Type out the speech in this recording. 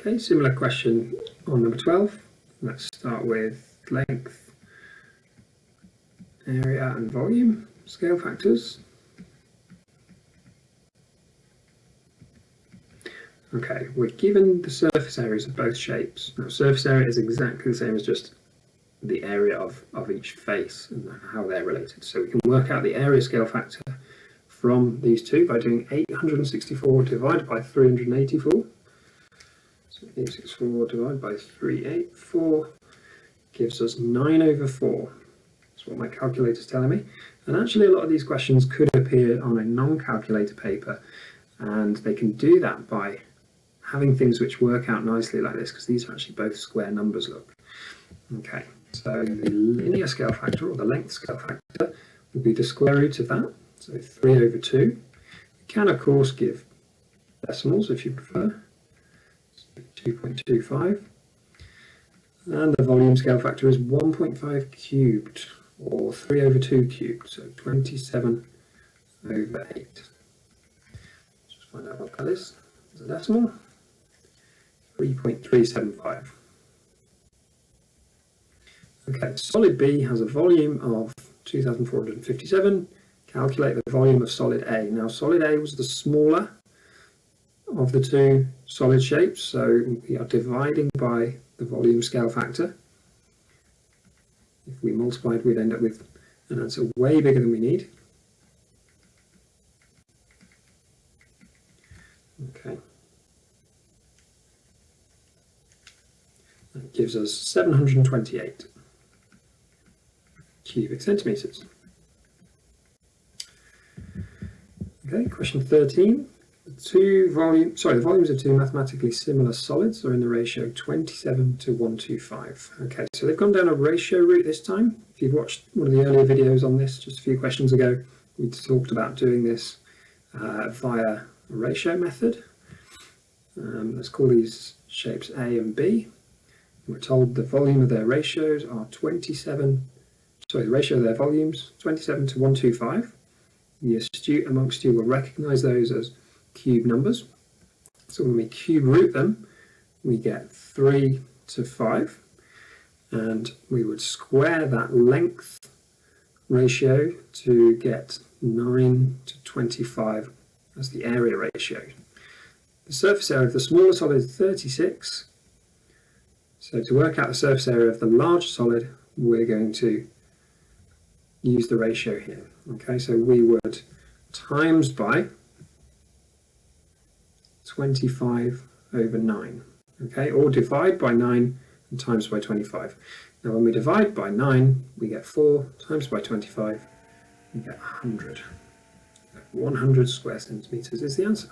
Okay, similar question on number 12. Let's start with length, area and volume scale factors. Okay, we're given the surface areas of both shapes. Now, surface area is exactly the same as just the area of each face and how they're related. So we can work out the area scale factor from these two by doing 864 divided by 384. So 864 divided by 384 gives us 9/4. That's what my calculator's telling me. And actually a lot of these questions could appear on a non-calculator paper, and they can do that by having things which work out nicely like this, because these are actually both square numbers, look. Okay, so the linear scale factor, or the length scale factor, will be the square root of that, so 3/2. You can, of course, give decimals if you prefer, so 2.25. And the volume scale factor is 1.5 cubed, or 3/2 cubed, so 27/8. Just find out what that is as a decimal. 3.375. Okay, solid B has a volume of 2,457. Calculate the volume of solid A. Now, solid A was the smaller of the two solid shapes, so we are dividing by the volume scale factor. If we multiplied, we'd end up with an answer way bigger than we need. Okay. That gives us 728 cubic centimetres. Okay, question 13. The volumes of two mathematically similar solids are in the ratio 27:125. Okay, so they've gone down a ratio route this time. If you've watched one of the earlier videos on this just a few questions ago, we talked about doing this via a ratio method. Let's call these shapes A and B. We're told the volume of their ratios are the ratio of their volumes, 27:125. The astute amongst you will recognise those as cube numbers. So when we cube root them, we get 3 to 5. And we would square that length ratio to get 9 to 25 as the area ratio. The surface area of the smaller solid is 36. So to work out the surface area of the large solid, we're going to use the ratio here. Okay, so we would times by 25/9. Okay, or divide by 9 and times by 25. Now when we divide by 9, we get 4 times by 25, we get 100. 100 square centimetres is the answer.